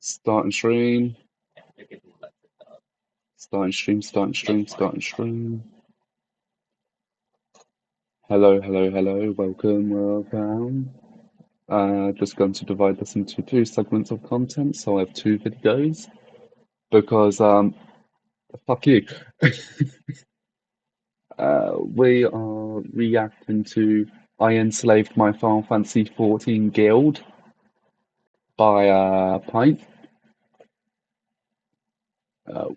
Starting stream. Starting stream, starting stream, starting stream. Hello, hello, hello. Welcome, welcome. Just going to divide this into two segments of content. So I have two videos because, fuck you. We are reacting to I Enslaved My Final Fantasy 14 Guild by Pint,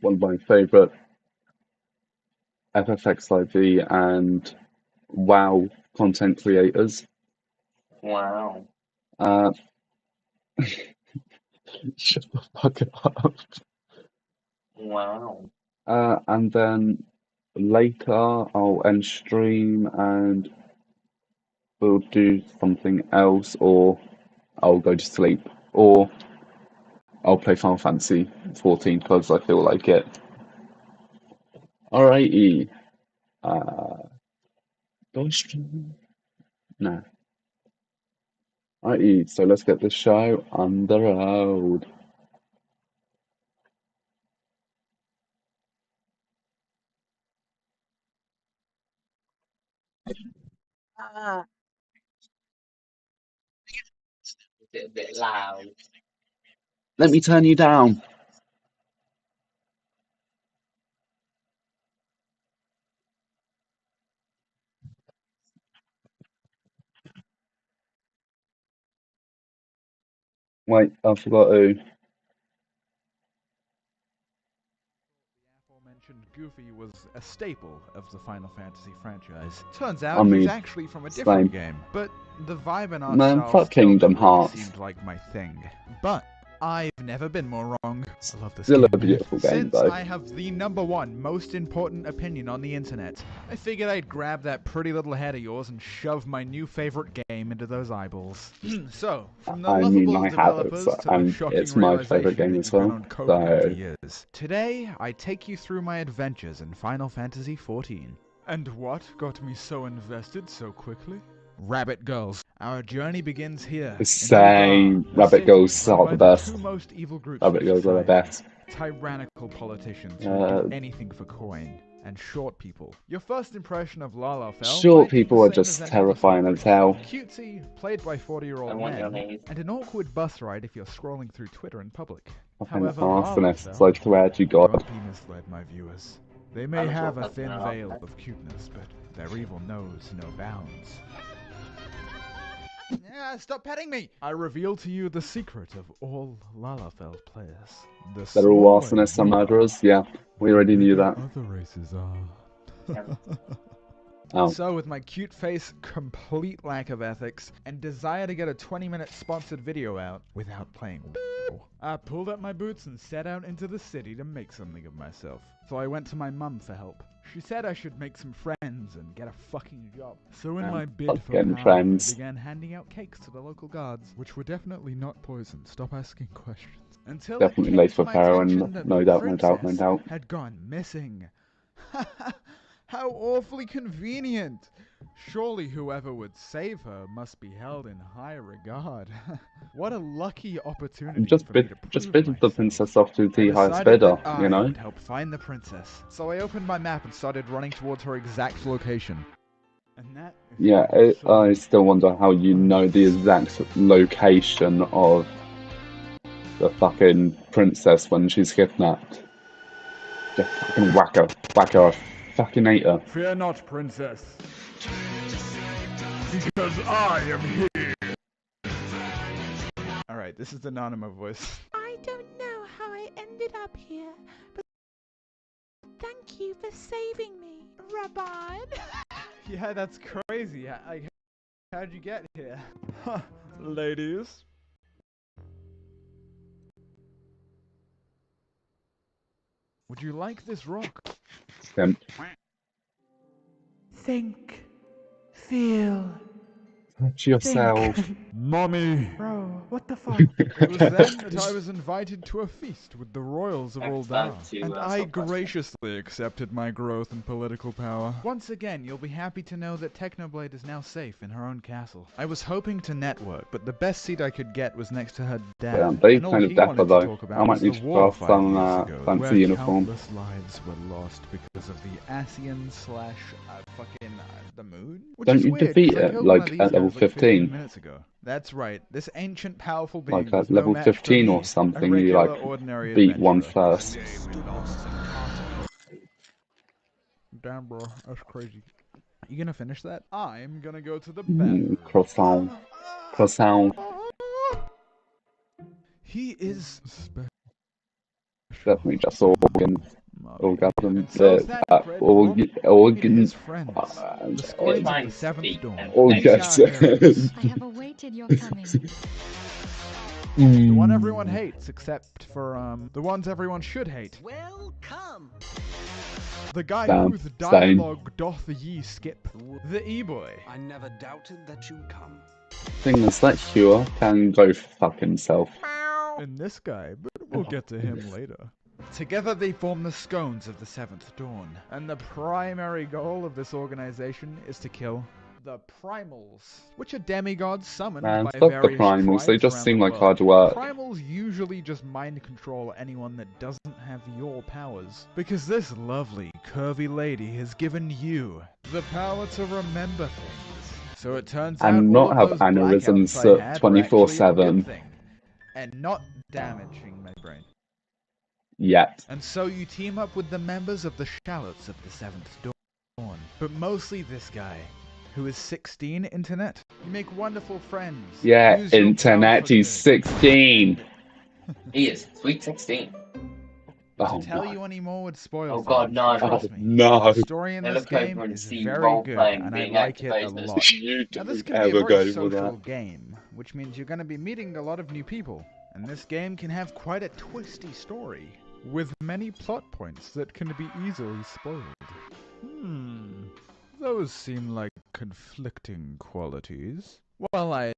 one of my favourite FFXIV and WoW content creators. Wow. Shut the fuck up. Wow. And then later I'll end stream and we'll do something else, or I'll go to sleep, or I'll play Final Fantasy 14 because I feel like it. Alrighty. Do I stream? No. Alrighty, so let's get this show on the road. Ah. Is it a bit loud? Let me turn you down. Wait, I forgot who. Aforementioned Goofy was a staple of the Final Fantasy franchise. Turns I out he's mean, actually from a different same. game, but the vibe and art Man, style fuck still Kingdom never really Hearts. seemed like my thing. But I've never been more wrong. I love this Still game, a man. beautiful game, Since though. I have the #1 most important opinion on the internet, I figured I'd grab that pretty little head of yours and shove my new favorite game into those eyeballs. So, from the I mean, lovable I have it, developers so, to the and shocking it's my favourite realization game that as you've been well. on cocaine So, for years. Today, I take you through my adventures in Final Fantasy XIV. And what got me so invested so quickly? Rabbit Girls. Our journey begins here. the in same. Ulgar, a Rabbit city Girls run are by the the best. two most evil groups Rabbit in Girls are the society. best. Tyrannical politicians who would do anything for coin, and short people. Your first impression of Lalafell Short might be people the are same just as any other terrifying as hell. cutesy, played by 40-year-old I want your men, knees. and an awkward bus ride if you're scrolling through Twitter in public. Fucking However, arsonists, Lalafell, I swear to God. don't be misled, my viewers. They may have a thin veil of cuteness, but their evil knows no bounds. Yeah, stop petting me! I reveal to you the secret of all Lalafell players. The They're all smaller arsonists and you are, murderers. Yeah, we the already knew bigger that. other races are. Oh, So, with my cute face, complete lack of ethics, and desire to get a 20-minute sponsored video out without playing I pulled up my boots and set out into the city to make something of myself. So I went to my mum for help. She said I should make some friends and get a fucking job. So in my bid for fucking power, friends. I began handing out cakes to the local guards, which were definitely not poisoned. Stop asking questions. Until Definitely it came laced to with my heroin. attention that No the doubt, no doubt, no princess doubt. had gone missing. How awfully convenient! Surely whoever would save her must be held in high regard. What a lucky opportunity Just for me to just prove bid the myself. princess off to I the highest decided bidder, that you I know? would help find the princess. So I opened my map and started running towards her exact location. And that, if Yeah, you haven't saw, I still wonder how you know the exact location of the fucking princess when she's kidnapped. Just fucking whack her. Whack her. I fucking hate her. Fear not, princess. Because I am here. Alright, this is the Nanoma voice. I don't know how I ended up here, but thank you for saving me, Rabban. Yeah, that's crazy. How'd you get here? Huh, ladies. Would you like this rock? Simp. Think, feel, To yourself. Mommy! Bro, what the fuck? It was then that I was invited to a feast with the royals of Thanks, Uldar, man, to, and I stop questioning. graciously accepted my growth in political power. Once again, you'll be happy to know that Technoblade is now safe in her own castle. I was hoping to network, but the best seat I could get was next to her dad, They and all kind of he dapper wanted to though. talk I about might was the need to war draft 5 some years ago, fancy where uniform. countless lives were lost because of the Asian slash the moon? Which Don't is you weird, defeat 'cause I it killed one of like these at level guys like 15 15? minutes ago. That's right, this ancient powerful being Like was at no level match for 15 me, or a something, you regular, like ordinary beat one adventurer. first. Damn, bro, that's crazy. You gonna finish that? I'm gonna go to the bathroom. Croissant. Croissant. He is special. Definitely just organ. Mommy. Orgasm. And so Thancred brought me to Organ. his friends, the Squires of the Trying to Seventh speak Dawn. and They are heroes. I have awaited your coming. The one everyone hates, except for, the ones everyone should hate. Welcome. The guy Damn, whose same. dialogue doth ye skip. The E-boy. I never doubted that you'd come. Thing is, that Hua can go fuck himself. And this guy, but we'll get to him later. Together they form the Scones of the Seventh Dawn, and the primary goal of this organization is to kill the Primals, which are demigods summoned Man, by fuck the various primals, they tribes just around seem the like world. hard work. Primals usually just mind control anyone that doesn't have your powers, because this lovely, curvy lady has given you the power to remember things. So it turns out And all not of have those aneurysms blackouts I had were actually a 24/7. good thing, and not damaging my brain. Yet. And so you team up with the members of the Shallots of the Seventh Dawn, but mostly this guy, who is 16, Internet. You make wonderful friends. Yeah, Use your power Internet, for he's good. 16. He is. Sweet 16. But Oh, to tell no. you any more would spoil Oh, God, things, no, but no. trust Oh, me. no. The story in They this look over game and is see very good, role-playing and I being like it a activated. lot. You Now this don't can be a ever very go for social that. game, which means you're going to be meeting a lot of new people. And this game can have quite a twisty story, with many plot points that can be easily spoiled. Those seem like conflicting qualities. Well, I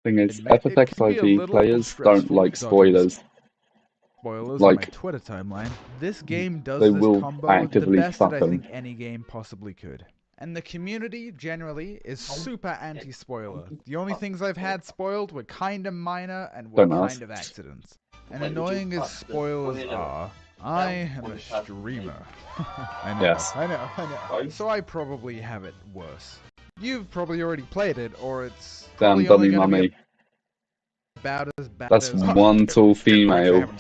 Thing is, admit it FFX can be a IV little players stressful don't like dodging spoilers. spoilers Like, on my Twitter timeline. This game does they this will combo the actively best that fuck I 'em. think any game possibly could. And the community, generally, is super anti-spoiler. The only things I've had spoiled were kinda minor and were Don't ask. kind of accidents. And annoying as spoilers are, I am a streamer. I know, Yes. I know. So I probably have it worse. You've probably already played it, or it's Damn probably only dummy gonna be mummy. about as bad That's as... one tall female. It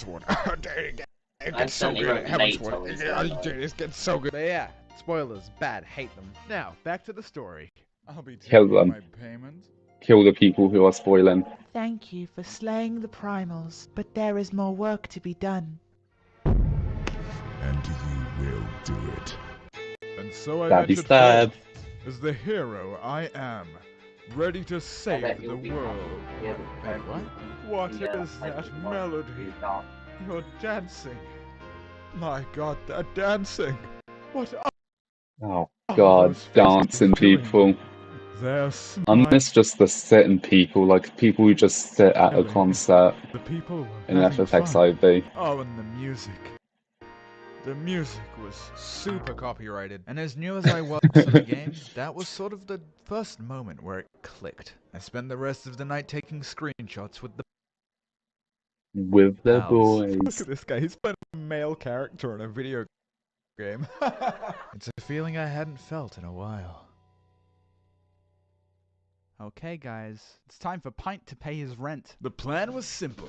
I gets so certainly good. wrote Heaven's NATO Word. as It gets so good. But yeah, spoilers, bad, hate them. Now, back to the story. I'll be Kill taking them. my payment. Kill the people who are spoiling. Thank you for slaying the primals, but there is more work to be done. And you will do it. And so I Daddy entered stab. forth as the hero I am, ready to save the world. Wait, what? What is that melody? You're dancing. My God, they're dancing. What are Oh god, those faces dancing doing? people. They're I smiling. miss just the sitting people, like people who just sit at a concert The people were in having FFX fun. IV. Oh, and the music. The music was super copyrighted. And as new as I was to the game, that was sort of the first moment where it clicked. I spent the rest of the night taking screenshots with the With the pals. boys. Look at this guy, he's playing a male character in a video game. It's a feeling I hadn't felt in a while. Okay guys, it's time for Pint to pay his rent. The plan was simple.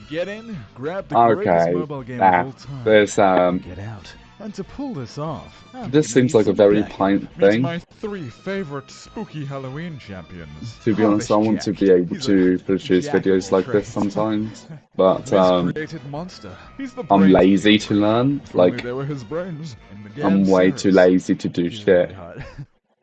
Get in, grab the greatest Okay, mobile game of all time, there's get out. And to pull this off, I'm this gonna seems need like a some very backing. Pint Meet thing. my 3 favorite spooky Halloween champions. To be honest, I want to be able He's to a produce jack of videos all like this trades. sometimes, but Miscreated monster. He's the I'm brains of the lazy to operation. learn. If only Like, they were his brains. And I'm Madame way too Sarah's. lazy to do She's really shit. hot.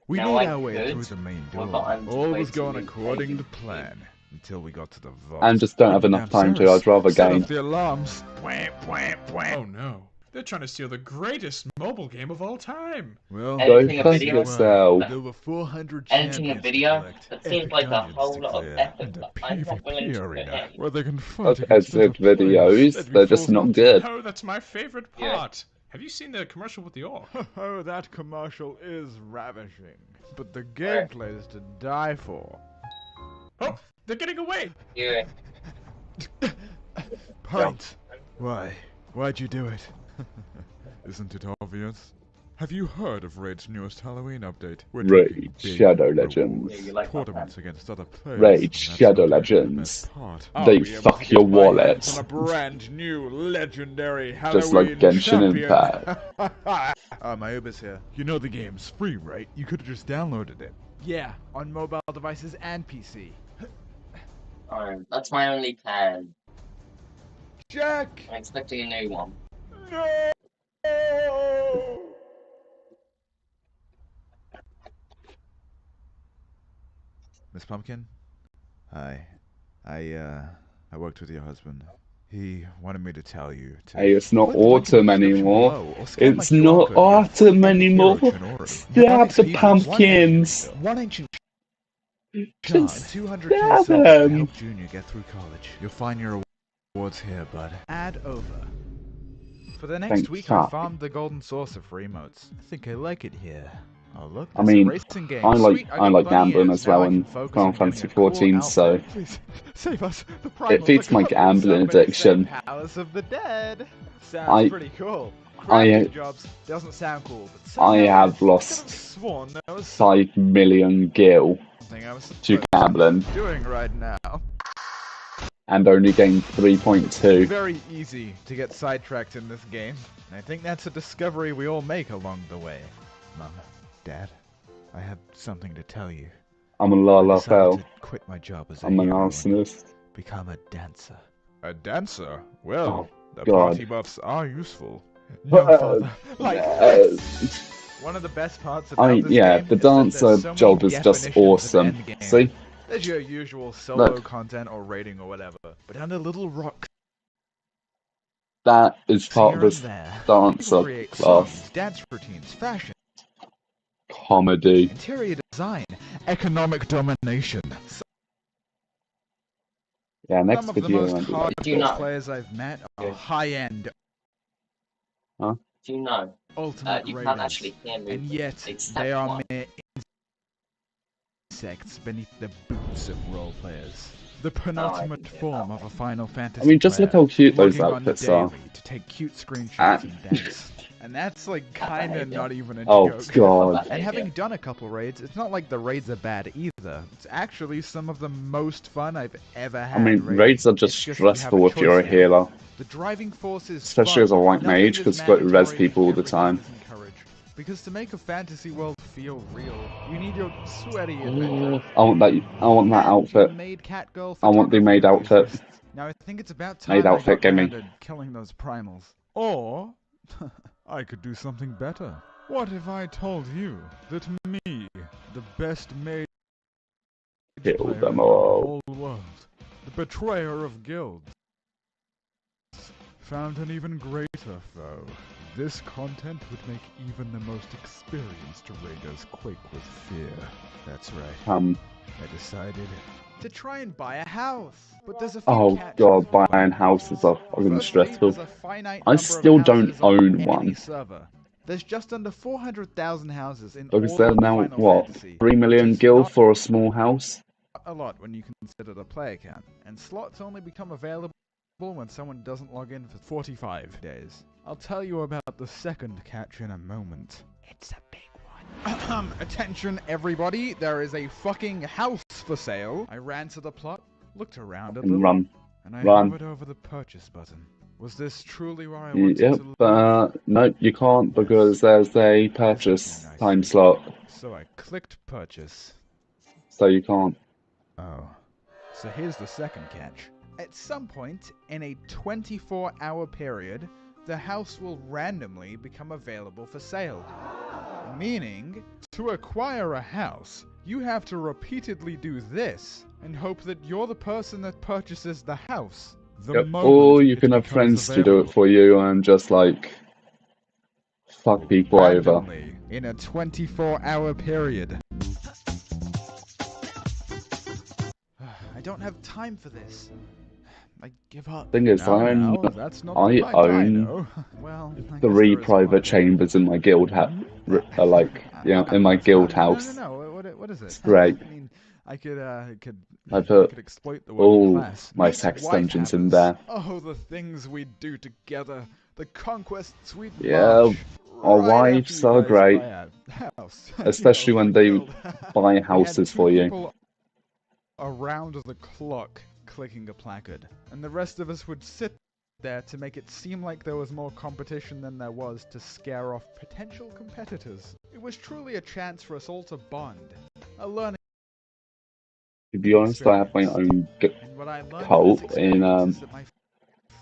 We Now made I our way could. through the main Well, door. but I'm All way was too going lazy. according to plan until we got to the vault. And just don't have But enough Madame time to. Sarah's I'd rather set game. off the alarms. Wham, wham, wham. Oh no. They're trying to steal the greatest mobile game of all time. Well, Go Editing a fuck video. yourself. there were 400 Editing a champions video, to collect, that seems epic like a dungeons whole to lot of clear, effort and a that I'm not willing PvP to put arena in. where they can fight I've against other edited players. videos, That'd be they're just fools not not to. good. Oh, that's my favorite Yeah. part. Have you seen the commercial with the orc? Oh, that commercial is ravishing. But the Where? gameplay is to die for. Oh, they're getting away. Yeah. Pint! Why? Why'd you do it? Isn't it obvious? Have you heard of Raid's newest Halloween update? We're talking Raid big Shadow rewards, Legends. Yeah, you like my tournaments against other players. Raid and that's Shadow not even the Legends. best part. They I'll be able fuck to your get my wallet. hands on a brand new legendary Just like Halloween Genshin champion. Impact. My Uber's here. You know the game's free, right? You could have just downloaded it. Yeah, on mobile devices and PC. Alright, that's my only plan. Jack! I'm expecting a new one. No! Miss Pumpkin? Hi. I worked with your husband. He wanted me to tell you to... Hey, it's not click the link in the autumn description anymore. below or scan my It's QR not code here. autumn And hero anymore. Chinori. Stab the One pumpkins. ancient charm, Just 200k stab silver to them. help Junior get through college. You'll find your awards here, bud. Add over. For the next Thank week, I fuck. farmed the golden source of free emotes. I think I like it here. Oh look, I there's a mean, racing game. I Sweet, like got bunny gambling ears. as well Now I can in focus Final on getting Fantasy a cool 14, so outfit. Please, save us. The it primals feeds are my coming. gambling Somebody say addiction. Palace of the Dead. Sounds I- pretty cool. I- Crafting jobs doesn't sound cool, but I somehow have I could lost have sworn there was 5 million gil something I was to supposed gambling to be doing right now. and only gained 3.2. Very easy to get sidetracked in this game. And I think that's a discovery we all make along the way. Mom, Dad, I have something to tell you. I'm a I la decided fell. to quit my job as a I'm an hero and arsonist. become a dancer. A dancer? Well, Oh, the God. party buffs are useful. No, Uh, father. Like uh, this. One of the best parts about I mean, this yeah, game the is that dancer there's so many job is just definitions of awesome. endgame. See? There's your usual solo Look. content or raiding or whatever, but under little rocks That is part of here and this there, dancer people create class. songs, dance routines, fashion, Comedy. interior design, economic domination. Yeah, next Some of the video most might be like Do you hardcore know? players I've met are Yeah. high-end, Do you know? ultimate You can't raiders, actually hear me. and yet It's they are one. mere insects beneath the boots of role players. The penultimate can hear form that of a Final Fantasy I mean, just look how cute those logging on outfits are. daily to take cute screenshots Ah. and dance. And that's like kinda behavior. not even a Oh, joke. God. And having done a couple raids, it's not like the raids are bad either. It's actually some of the most fun I've ever I had. mean, raiding. raids are just It's you have stressful if you're a choice now. healer. The driving force is Especially fun. as a white Nothing mage, is 'cause you've got to res mandatory, people all the everything time. is encouraged. Because to make a fantasy world feel real, you need your sweaty adventure. I want that. I want that And outfit. your maid cat girl I want the maid photography outfit. enthusiasts. Now I think it's about time Maid I outfit, got give me. around to killing those primals. Or I could do something better. What if I told you that me, the best mage Kill player them in the all. whole world, the betrayer of guilds, found an even greater foe? This content would make even the most experienced raiders quake with fear. That's right. I decided to try and buy a house. But there's a few Oh catches. God, buying houses are fucking Firstly, stressful. there's a finite I number of still don't houses on own any one. server. There's just under 400,000 houses in Because all they're of now Final what, Fantasy, 3 million which is gil not for a small house? a lot when you consider the player count. And slots only become available when someone doesn't log in for 45 days. I'll tell you about the second catch in a moment. It's a big one. Attention everybody, there is a fucking house for sale. I ran to the plot, looked around a And little, run. and I Run. hovered over the purchase button. Was this truly where I wanted Yep, to live? no, you can't because there's a purchase Nice. time slot, So I clicked purchase. so you can't. Oh. So here's the second catch. At some point in a 24-hour period, the house will randomly become available for sale. Meaning, to acquire a house, you have to repeatedly do this and hope that you're the person that purchases the house. The Yep. moment Or you it can have becomes friends to do it available. for you and just like fuck people over. randomly in a 24-hour period. I don't have time for this. I give up. Thing is, No, that's not I the pint own know. Well, I guess 3 there is private one. chambers in my guild like, in my guild house. No. What is it? It's great. I mean, I could I could put exploit the working all class. my Meet sex wife dungeons in hammers. there. Oh, the things we'd do together. The conquests we'd Yeah, launch. our Right wives after you are guys great, buy a house. especially when the they guild. buy We had houses 2 for you. people around the clock clicking a placard, and the rest of us would sit there to make it seem like there was more competition than there was to scare off potential competitors. It was truly a chance for us all to bond, a learning To be honest, I have my experience. own And what I learned from cult this in experience is that my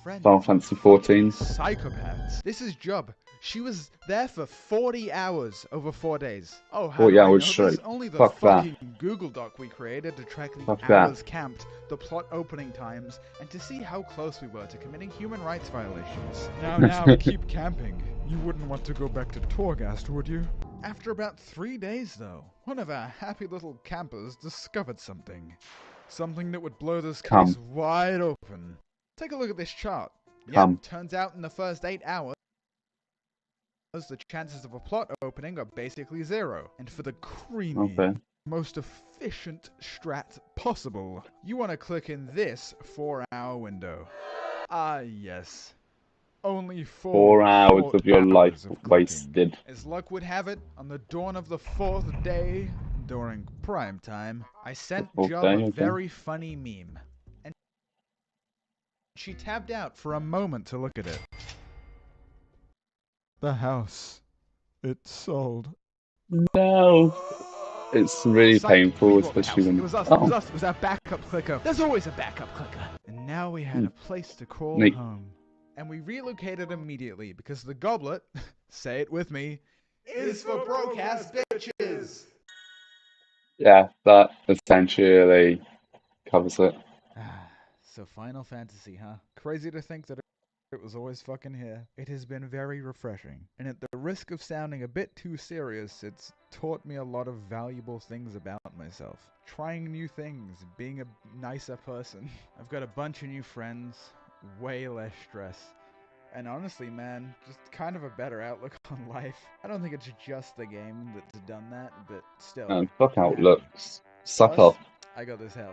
friends Final Fantasy 14. psychopaths. This is Jub. She was there for 40 hours over 4 days. Oh, how 40 do I know hours this? straight. Only the Fuck that. fucking Google Doc we created to track the Fuck that. hours camped, the plot opening times, and to see how close we were to committing human rights violations. Now, keep camping. You wouldn't want to go back to Torghast, would you? After about 3 days, though, one of our happy little campers discovered something. Something that would blow this case wide open. Take a look at this chart. Come. Yep, turns out in the first 8 hours, the chances of a plot opening are basically 0. And for the creamy, Okay. most efficient strat possible, you want to click in this 4-hour window. Ah, yes. Only 4 hours short of your hours life of clicking. wasted. As luck would have it, on the dawn of the 4th day, during prime time, I sent Job Okay, a okay. very funny meme. And she tabbed out for a moment to look at it. The house. It sold. No. It's really Psych, painful, we bought the especially house. when... It was us. Oh, It was us. It was our backup clicker. There's always a backup clicker. And now we had a place to call Neat. home. And we relocated immediately because the goblet, say it with me, is for broke-ass bitches. yeah, that essentially covers it. So Final Fantasy, huh? Crazy to think that it was always fucking here. It has been very refreshing. And at the risk of sounding a bit too serious, it's taught me a lot of valuable things about myself. Trying new things, being a nicer person. I've got a bunch of new friends, way less stress. And honestly, man, just kind of a better outlook on life. I don't think it's just the game that's done that, but still. And fuck outlooks. Suck Plus, off. I got this house.